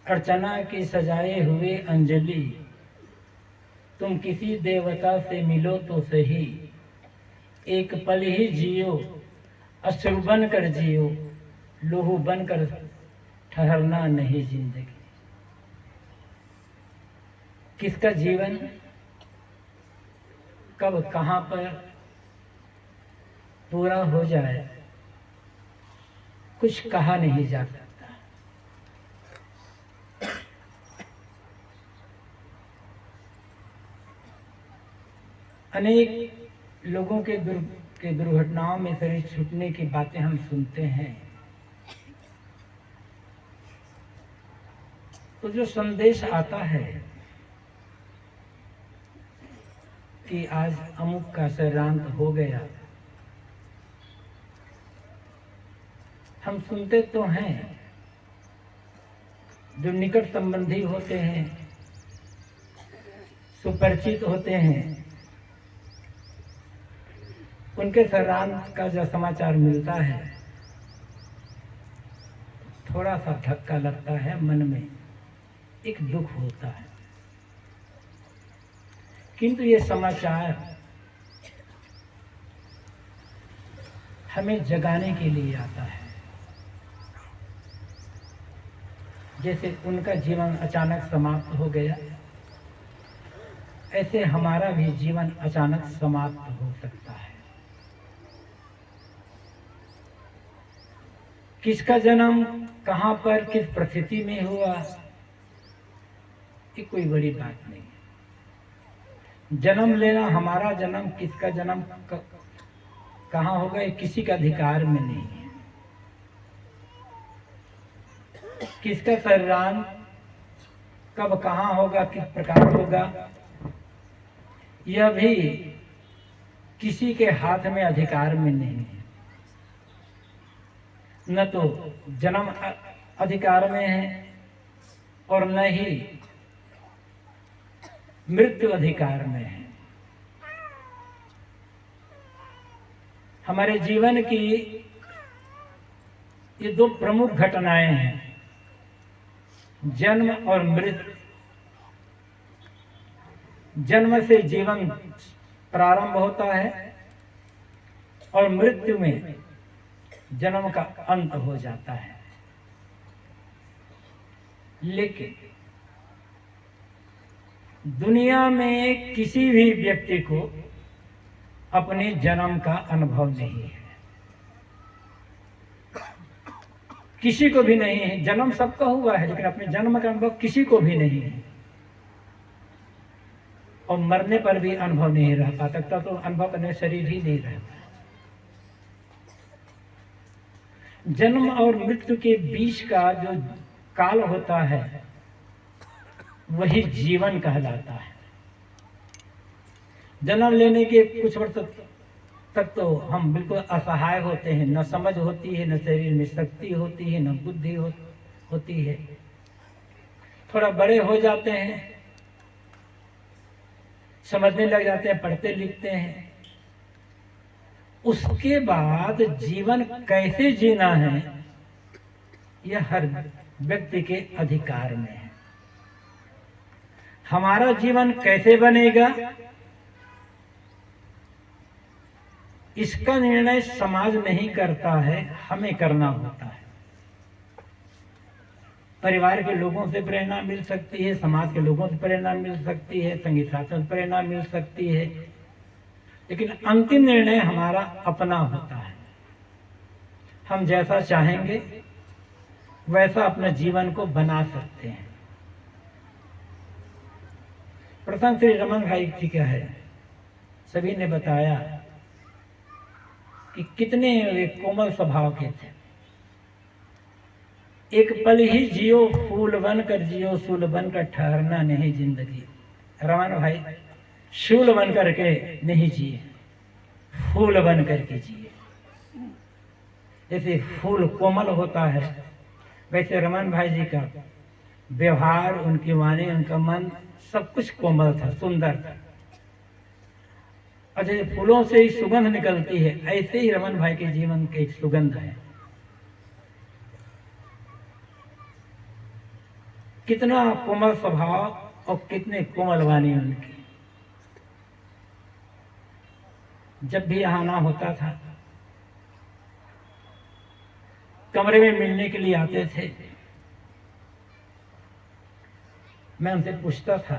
अर्चना की सजाए हुए अंजलि, तुम किसी देवता से मिलो तो सही, एक पल ही जियो, अश्रु बन कर जियो, लहू बन कर ठहरना नहीं जिंदगी। किसका जीवन कब कहाँ पर पूरा हो जाए कुछ कहा नहीं जा सकता। अनेक लोगों के दुर्घटनाओं में शरीर छूटने की बातें हम सुनते हैं, तो जो संदेश आता है कि आज अमुक का शरीरांत हो गया, हम सुनते तो हैं। जो निकट संबंधी होते हैं, सुपरिचित होते हैं, उनके शरीरांत का जो समाचार मिलता है, थोड़ा सा धक्का लगता है, मन में एक दुख होता है। किंतु ये समाचार हमें जगाने के लिए आता है। जैसे उनका जीवन अचानक समाप्त हो गया, ऐसे हमारा भी जीवन अचानक समाप्त हो सकता है। किसका जन्म कहाँ पर किस परिस्थिति में हुआ, ये कोई बड़ी बात नहीं है। जन्म लेना, हमारा जन्म, किसका जन्म कहाँ होगा, ये किसी का अधिकार में नहीं है। किसका शरीरांत कब कहाँ होगा, किस प्रकार होगा, यह भी किसी के हाथ में अधिकार में नहीं है। न तो जन्म अधिकार में है और न ही मृत्यु अधिकार में है। हमारे जीवन की ये दो प्रमुख घटनाएं हैं, जन्म और मृत्यु। जन्म से जीवन प्रारंभ होता है और मृत्यु में जन्म का अंत हो जाता है। लेकिन दुनिया में किसी भी व्यक्ति को अपने जन्म का अनुभव नहीं है, किसी को भी नहीं है। जन्म सबका हुआ है, लेकिन अपने जन्म का अनुभव किसी को भी नहीं है। और मरने पर भी अनुभव नहीं रह पाता, तब तो अनुभव करने शरीर ही नहीं रहता। जन्म और मृत्यु के बीच का जो काल होता है, वही जीवन कहलाता है। जन्म लेने के कुछ वर्ष तक तो हम बिल्कुल असहाय होते हैं, न समझ होती है, न शरीर में शक्ति होती है, न बुद्धि होती है। थोड़ा बड़े हो जाते हैं, समझने लग जाते हैं, पढ़ते लिखते हैं। उसके बाद जीवन कैसे जीना है, यह हर व्यक्ति के अधिकार में है। हमारा जीवन कैसे बनेगा, इसका निर्णय समाज नहीं करता है, हमें करना होता है। परिवार के लोगों से प्रेरणा मिल सकती है, समाज के लोगों से प्रेरणा मिल सकती है, संगी साथियों से प्रेरणा मिल सकती है, लेकिन अंतिम निर्णय हमारा अपना होता है। हम जैसा चाहेंगे वैसा अपने जीवन को बना सकते हैं। प्रथम श्री रमन भाई जी का है, सभी ने बताया कि कितने वे कोमल स्वभाव के थे। एक पल ही जियो, फूल बनकर जियो, शूल बनकर ठहरना नहीं जिंदगी। रमन भाई शूल बन करके नहीं जिए, फूल बन करके जिए। जैसे फूल कोमल होता है, वैसे रमन भाई जी का व्यवहार, उनकी वाणी, उनका मन, सब कुछ कोमल था, सुंदर था। और जैसे फूलों से ही सुगंध निकलती है, ऐसे ही रमन भाई के जीवन की एक सुगंध है। कितना कोमल स्वभाव और कितने कोमल वाणी उनकी। जब भी आना होता था कमरे में मिलने के लिए आते थे, मैं उनसे पूछता था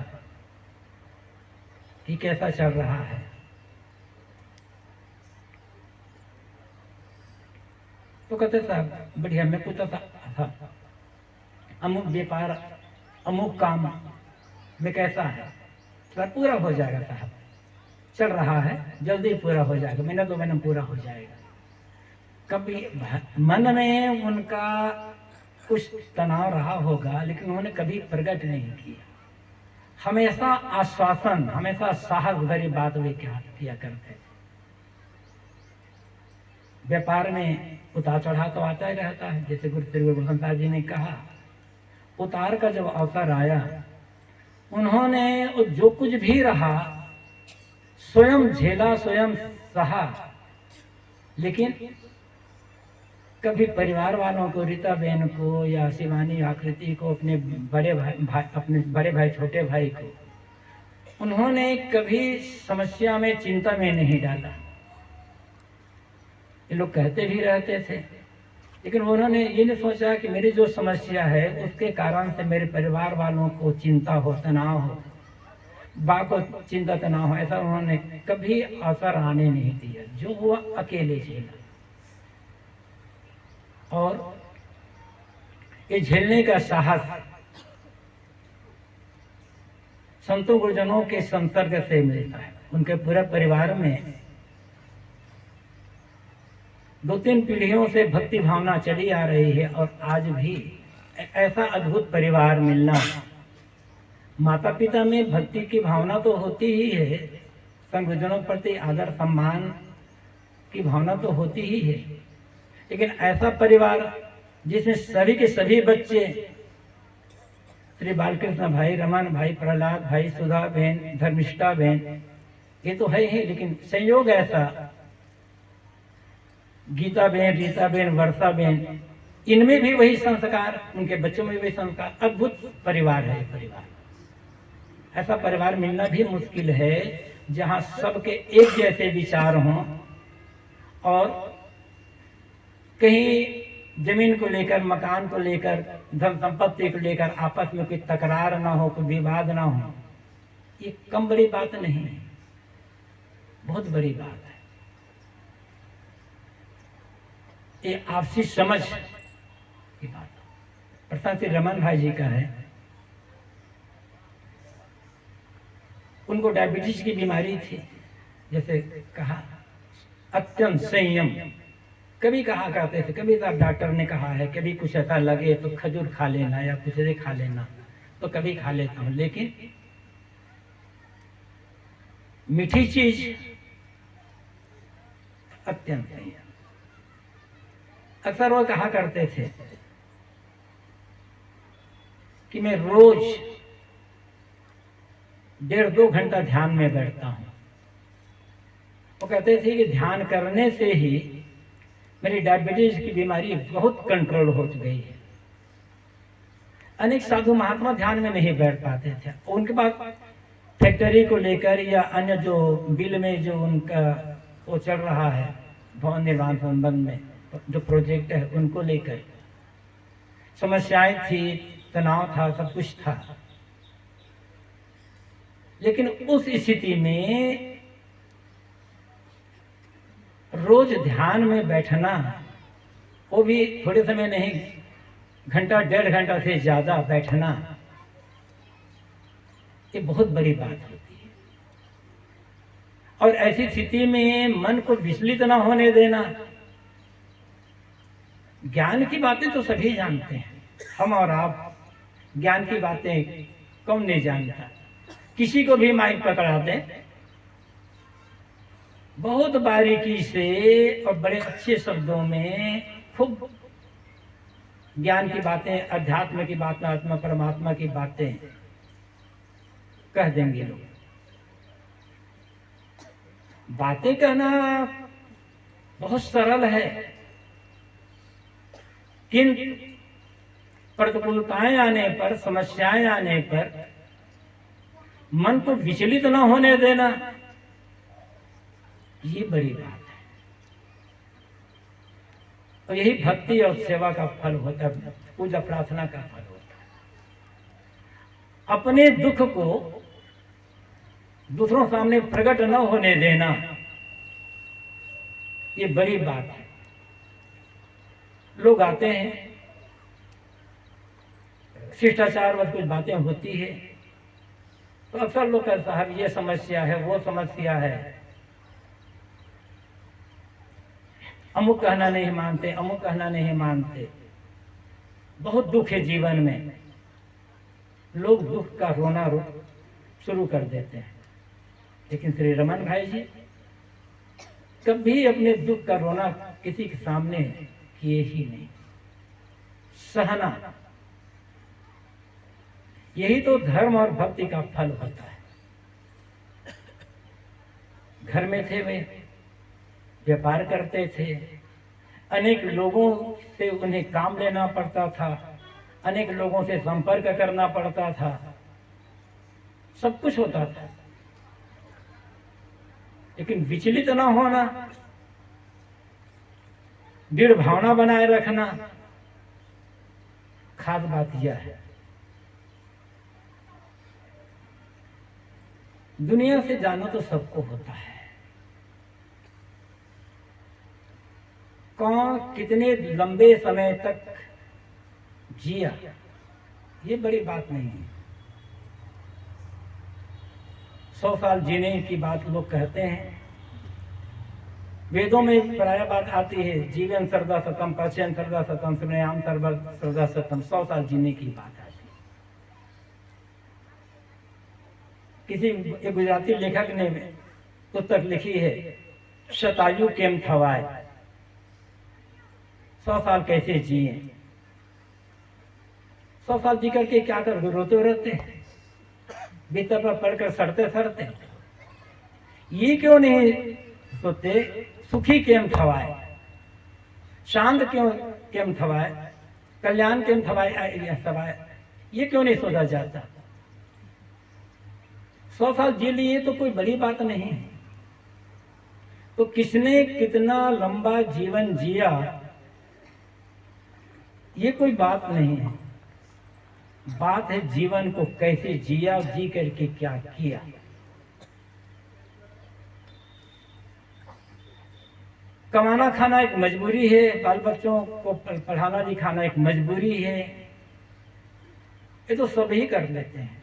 कि कैसा चल रहा है। तो कहते साहब बढ़िया। मैं पूछता था अमुक व्यापार अमुक काम में कैसा है? सर पूरा हो जाएगा साहब, चल रहा है, जल्दी पूरा हो जाएगा, महीना 2 महीने पूरा हो जाएगा। कभी मन में उनका कुछ तनाव रहा होगा, लेकिन उन्होंने कभी प्रकट नहीं किया। हमेशा आश्वासन, हमेशा साहस भरी बात वे किया करते थे। व्यापार में उतार चढ़ाव तो आता ही रहता है, जैसे गुरु श्री गुरु गोविंद साहब जी ने कहा। उतार का जब अवसर आया, उन्होंने जो कुछ भी रहा स्वयं झेला, स्वयं सहा। लेकिन कभी परिवार वालों को, रीता बहन को या शिवानी आकृति को, अपने बड़े भाई छोटे भाई को उन्होंने कभी समस्या में, चिंता में नहीं डाला। ये लोग कहते भी रहते थे, लेकिन उन्होंने ये नहीं सोचा कि मेरी जो समस्या है उसके कारण से मेरे परिवार वालों को चिंता हो, तनाव हो, बा को चिंता तनाव हो। ऐसा उन्होंने कभी असर आने नहीं दिया। जो हुआ अकेले झेला। और ये झेलने का साहस संतों गुरुजनों के संसर्ग से मिलता है। उनके पूरे परिवार में 2-3 पीढ़ियों से भक्ति भावना चली आ रही है, और आज भी ऐसा अद्भुत परिवार मिलना। माता पिता में भक्ति की भावना तो होती ही है, संत गुरुजनों प्रति आदर सम्मान की भावना तो होती ही है, लेकिन ऐसा परिवार जिसमें सभी के सभी बच्चे, श्री बालकृष्ण भाई, रमन भाई, प्रहलाद भाई, सुधा बहन, धर्मिष्ठा बहन, ये तो है ही, लेकिन संयोग ऐसा, गीता बहन, रीता बहन, वर्षा बहन, इनमें भी वही संस्कार, उनके बच्चों में भी वही संस्कार। अद्भुत परिवार है ये परिवार। ऐसा परिवार मिलना भी मुश्किल है जहां सबके एक जैसे विचार हों, और कहीं जमीन को लेकर, मकान को लेकर, धन संपत्ति को लेकर आपस में कोई तकरार ना हो, कोई विवाद ना हो। ये कम बड़ी बात नहीं है, बहुत बड़ी बात है। ये आपसी समझ की बात। प्रसन्न श्री रमन भाई जी का है, उनको डायबिटीज की बीमारी थी। जैसे कहा अत्यंत संयम, कभी कहा करते थे, कभी साहब डॉक्टर ने कहा है, कभी कुछ ऐसा लगे तो खजूर खा लेना या कुछ ऐसे खा लेना, तो कभी खा लेता हूँ, लेकिन मीठी चीज अत्यंत संयम। अक्सर वो कहा करते थे कि मैं रोज 1.5-2 घंटा ध्यान में बैठता हूं। वो कहते थे कि ध्यान करने से ही मेरी डायबिटीज की बीमारी बहुत कंट्रोल हो गई है। अनेक साधु महात्मा ध्यान में नहीं बैठ पाते थे। उनके पास फैक्ट्री को लेकर या अन्य जो बिल में जो उनका वो चल रहा है, भवन निर्माण संबंध में जो प्रोजेक्ट है, उनको लेकर समस्याएं थी, तनाव था, सब कुछ था। लेकिन उस स्थिति में रोज ध्यान में बैठना, वो भी थोड़े समय नहीं, घंटा 1.5 घंटा से ज्यादा बैठना, ये बहुत बड़ी बात होती है। और ऐसी स्थिति में मन को विचलित न होने देना। ज्ञान की बातें तो सभी जानते हैं, हम और आप ज्ञान की बातें कौन नहीं जानता। किसी को भी माइक पकड़ा दे, बहुत बारीकी से और बड़े अच्छे शब्दों में खूब ज्ञान की बातें, अध्यात्म की बातें, आत्मा परमात्मा की बातें कह देंगे लोग। बातें कहना बहुत सरल है, किंतु प्रतिकूलताएं आने पर, समस्याएं आने पर मन को विचलित न होने देना, ये बड़ी बात है। और यही भक्ति और सेवा का फल होता है, पूजा प्रार्थना का फल होता है। अपने दुख को दूसरों सामने प्रकट न होने देना, ये बड़ी बात है। लोग आते हैं, शिष्टाचार व कुछ बातें होती है तो अक्सर लोग कहते साहब ये समस्या है, वो समस्या है, अमुक कहना नहीं मानते, अमुक कहना नहीं मानते। बहुत दुख है जीवन में, लोग दुख का रोना शुरू कर देते हैं। लेकिन श्री रमन भाई जी कभी अपने दुख का रोना किसी के सामने किए ही नहीं। सहना, यही तो धर्म और भक्ति का फल होता है। घर में थे वे, व्यापार करते थे, अनेक लोगों से उन्हें काम लेना पड़ता था, अनेक लोगों से संपर्क करना पड़ता था, सब कुछ होता था। लेकिन विचलित न होना, दृढ़ भावना बनाए रखना, खास बात यह है। दुनिया से जानो तो सबको होता है, कौन कितने लंबे समय तक जिया, ये बड़ी बात नहीं है। 100 साल जीने की बात लोग कहते हैं, वेदों में प्राय बात आती है, जीवन सर्वदा सतम, पश्यन सर्वदा सतम, श्रेयाम सर्वदा सतम, 100 साल जीने की बात आती है। किसी एक गुजराती लेखक ने पुस्तक लिखी है, शतायु केम थवाय, 100 साल कैसे जिए। 100 साल जी करके क्या कर, रोते रोते भीतर पर पढ़कर सड़ते सड़ते, ये क्यों नहीं सोते सुखी केम थवाए, शांत क्यों केम थवाए, कल्याण केम थवाए, ये क्यों नहीं सोचा जाता। 100 साल जी लिए तो कोई बड़ी बात नहीं है। तो किसने कितना लंबा जीवन जिया, ये कोई बात नहीं है। बात है जीवन को कैसे जिया, जी करके क्या किया। कमाना खाना एक मजबूरी है, बाल बच्चों को पढ़ाना लिखाना एक मजबूरी है, ये तो सभी कर लेते हैं।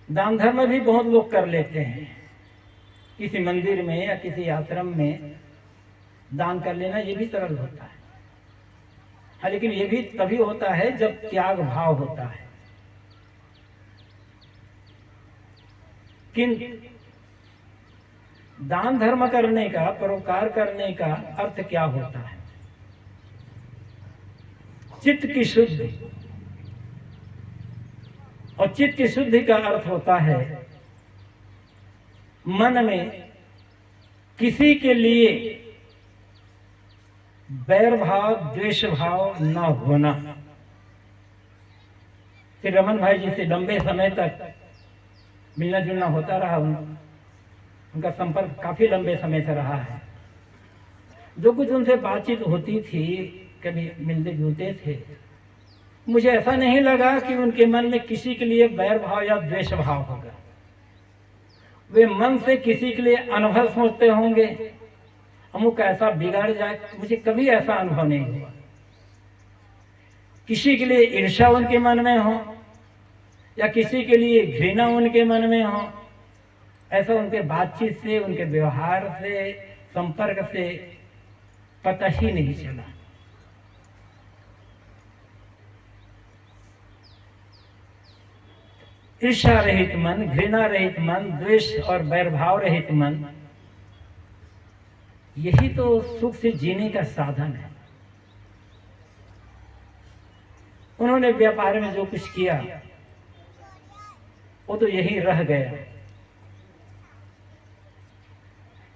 दान धर्म भी बहुत लोग कर लेते हैं, किसी मंदिर में या किसी आश्रम में दान कर लेना ये भी सरल होता है। हाँ, लेकिन ये भी तभी होता है जब त्याग भाव होता है। किंतु दान धर्म करने का, परोपकार करने का अर्थ क्या होता है? चित्त की शुद्धि, और चित्त की शुद्धि का अर्थ होता है मन में किसी के लिए बैर भाव, द्वेष भाव न होना। श्री रमन भाई जी से लंबे समय तक मिलना जुलना होता रहा, उनका संपर्क काफी लंबे समय से रहा है। जो कुछ उनसे बातचीत होती थी, कभी मिलते जुलते थे, मुझे ऐसा नहीं लगा कि उनके मन में किसी के लिए बैर भाव या द्वेष भाव होगा। वे मन से किसी के लिए अनुभव सोचते होंगे, अमुक ऐसा बिगाड़ जाए, मुझे कभी ऐसा अनुभव नहीं हुआ। किसी के लिए ईर्ष्या उनके मन में हो या किसी के लिए घृणा उनके मन में हो, ऐसा उनके बातचीत से, उनके व्यवहार से, संपर्क से पता ही नहीं चला। ईर्ष्या रहित मन, घृणा रहित मन, द्वेष और बैरभाव रहित मन, यही तो सुख से जीने का साधन है। उन्होंने व्यापार में जो कुछ किया वो तो यही रह गया।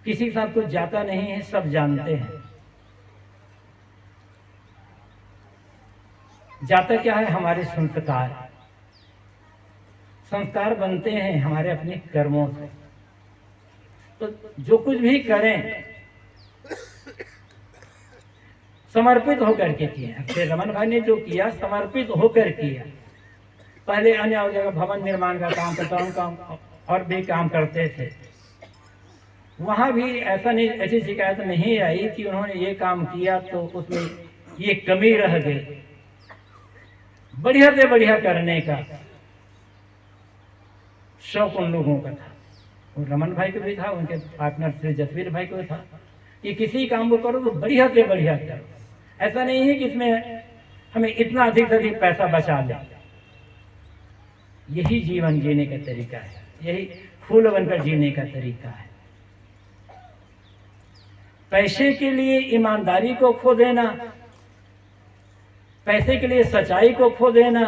किसी के साथ कुछ जाता नहीं है, सब जानते हैं। जाता क्या है, हमारे संस्कार। संस्कार बनते हैं हमारे अपने कर्मों से। तो जो कुछ भी करें समर्पित होकर के किया। श्री रमन भाई ने जो किया समर्पित होकर किया। पहले अन्य जगह भवन निर्माण का काम, पटौन काम और भी काम करते थे। वहां भी ऐसा नहीं, ऐसी शिकायत नहीं आई कि उन्होंने ये काम किया तो उसमें ये कमी रह गई। बढ़िया से बढ़िया करने का शौक उन लोगों का था। वो रमन भाई को भी था, उनके पार्टनर श्री जसवीर भाई को था कि किसी काम को करो तो बढ़िया से बढ़िया करो। ऐसा नहीं है कि इसमें हमें इतना अधिक से अधिक पैसा बचा ले। यही जीवन जीने का तरीका है, यही फूल बनकर जीने का तरीका है। पैसे के लिए ईमानदारी को खो देना, पैसे के लिए सच्चाई को खो देना,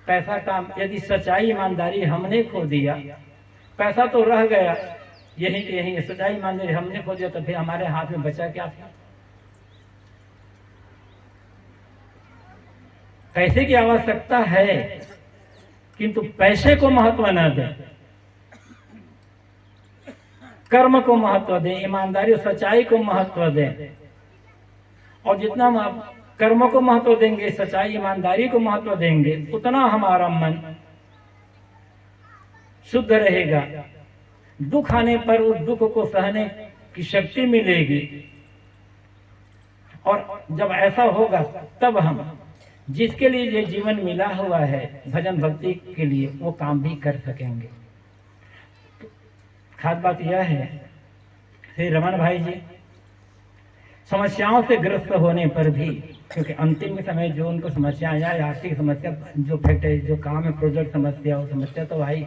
पैसा का यदि सच्चाई ईमानदारी हमने खो दिया, पैसा तो रह गया यही यही, सच्चाई ईमानदारी हमने खो दिया तो फिर हमारे हाथ में बचा क्या था? पैसे की आवश्यकता है किंतु पैसे को महत्व न दें, कर्म को महत्व दें, ईमानदारी और सच्चाई को महत्व दें। और जितना कर्मों को महत्व देंगे, सच्चाई ईमानदारी को महत्व देंगे, उतना हमारा मन शुद्ध रहेगा। दुख आने पर उस दुख को सहने की शक्ति मिलेगी। और जब ऐसा होगा तब हम जिसके लिए ये जीवन मिला हुआ है भजन भक्ति के लिए, वो काम भी कर सकेंगे। खास बात यह है, श्री रमन भाई जी समस्याओं से ग्रस्त होने पर भी, क्योंकि अंतिम समय जो उनको समस्याएं आई, आर्थिक समस्या, जो फैक्ट्री जो काम है, प्रोजेक्ट समस्या, वो समस्या तो आई,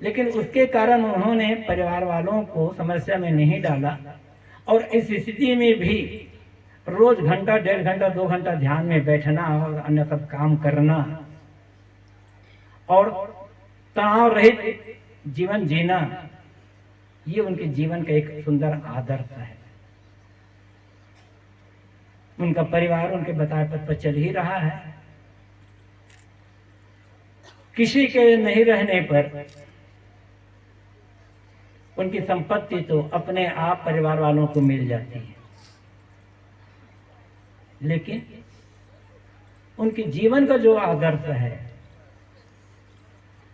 लेकिन उसके कारण उन्होंने परिवार वालों को समस्या में नहीं डाला। और इस स्थिति में भी रोज घंटा, 1.5 घंटा, 2 घंटा ध्यान में बैठना और अन्य सब काम करना और तनाव रहित जीवन जीना, ये उनके जीवन का एक सुंदर आदर्श है। उनका परिवार उनके बताए पथ पर चल ही रहा है। किसी के नहीं रहने पर उनकी संपत्ति तो अपने आप परिवार वालों को मिल जाती है, लेकिन उनके जीवन का जो आदर्श है,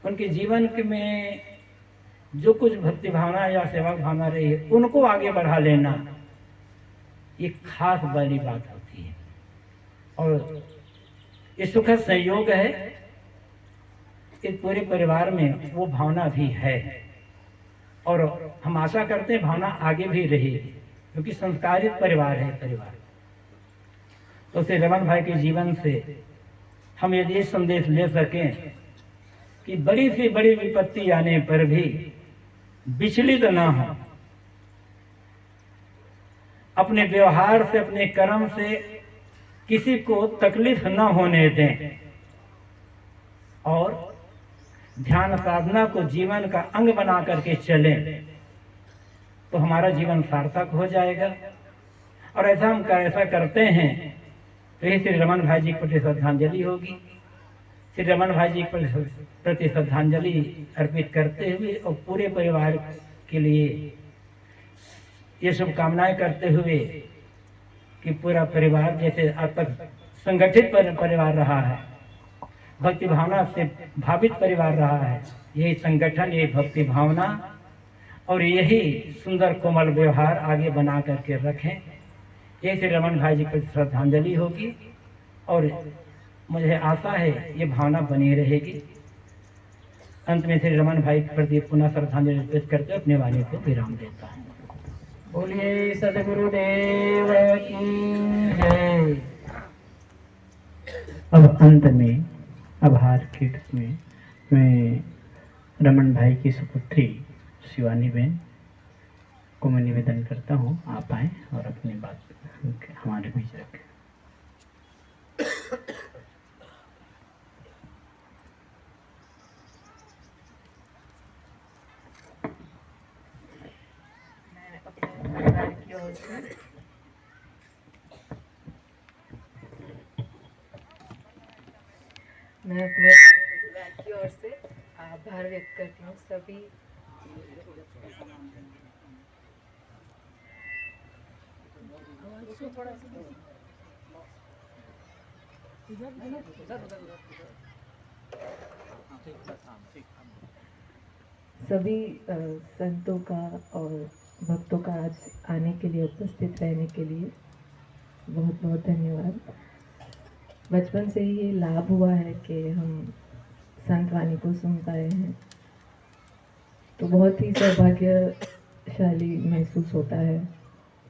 उनके जीवन में जो कुछ भक्ति भावना या सेवा भावना रही है, उनको आगे बढ़ा लेना ये खास बड़ी बात होती है। और ये सुखद संयोग है, इस पूरे परिवार में वो भावना भी है और हम आशा करते हैं भावना आगे भी रहेगी, क्योंकि संस्कारित परिवार है परिवार। तो श्री रमन भाई के जीवन से हम यदि ये संदेश ले सकें कि बड़ी से बड़ी विपत्ति आने पर भी विचलित न हो, अपने व्यवहार से, अपने कर्म से किसी को तकलीफ न होने दें और ध्यान साधना को जीवन का अंग बना करके चलें, तो हमारा जीवन सार्थक हो जाएगा। और ऐसा हम ऐसा करते हैं तो ये श्री रमन भाई जी के प्रति श्रद्धांजलि होगी। श्री रमन भाई जी के प्रति श्रद्धांजलि अर्पित करते हुए और पूरे परिवार के लिए ये शुभकामनाएं करते हुए कि पूरा परिवार जैसे आज तक संगठित परिवार रहा है, भक्ति भावना से भावित परिवार रहा है, यही संगठन, यही भक्ति भावना और यही सुंदर कोमल व्यवहार आगे बना करके रखें। ये श्री रमन भाई जी को श्रद्धांजलि होगी और मुझे आशा है ये भावना बनी रहेगी। अंत में श्री रमन भाई के प्रति पुनः श्रद्धांजलि अर्पित करते अपने वाणी को विराम देता हूँ। बोलिए सदगुरुदेव की जय। अब अंत में आभार कीर्त में मैं रमन भाई की सुपुत्री शिवानी बहन को मैं निवेदन करता हूँ, आप आए और अपनी बात हमारे बीच रखें। मैं अपने परिवार की ओर से आभार व्यक्त करती हूँ सभी संतों का और भक्तों का आज आने के लिए, उपस्थित रहने के लिए बहुत बहुत धन्यवाद। बचपन से ही ये लाभ हुआ है कि हम संत वाणी को सुन पाए हैं, तो बहुत ही सौभाग्यशाली महसूस होता है।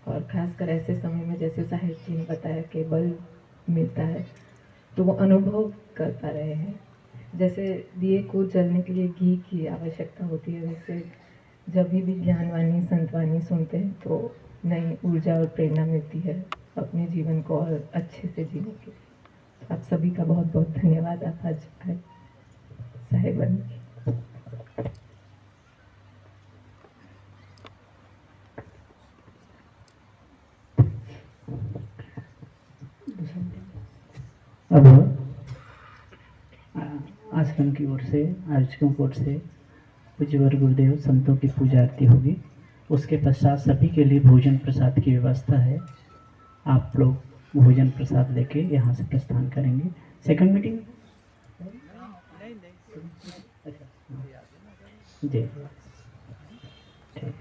और ख़ासकर ऐसे समय में, जैसे साहिब जी ने बताया कि बल मिलता है, तो वो अनुभव कर पा रहे हैं। जैसे दिए को जलने के लिए घी की आवश्यकता होती है, वैसे जब भी ज्ञानवाणी संतवाणी सुनते हैं तो नई ऊर्जा और प्रेरणा मिलती है अपने जीवन को और अच्छे से जीने के लिए। आप सभी का बहुत बहुत धन्यवाद। आप आज आए साहिबन। अब आश्रम की ओर से, आयोजकों की ओर से पूज्यवर गुरुदेव संतों की पूजा आरती होगी। उसके पश्चात सभी के लिए भोजन प्रसाद की व्यवस्था है। आप लोग भोजन प्रसाद लेके यहाँ से प्रस्थान करेंगे। सेकंड मीटिंग जी ठीक।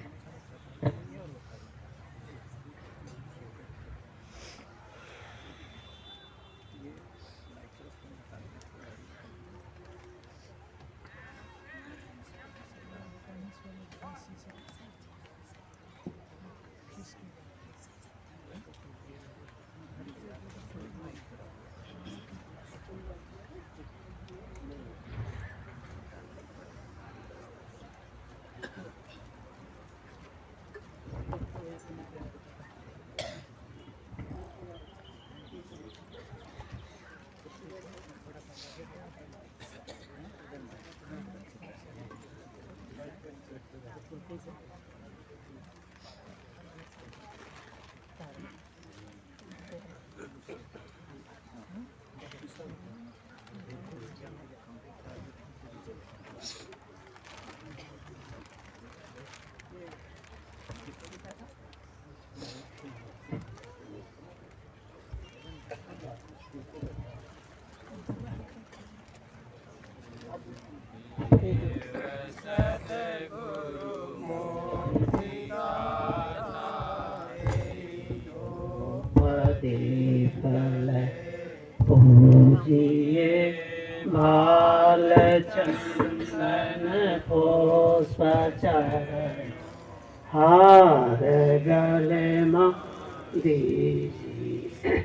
फल पूजिए बाल चंदन पुष्पचार हार गले में दीजिए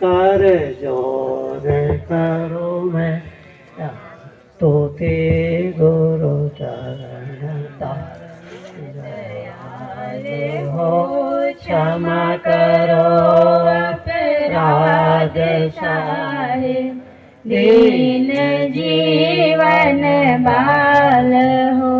कर जोर करो मैं तो ते गुरु चरण हो क्षमा करो अपराध साहिब दीन जीवन बाल हो।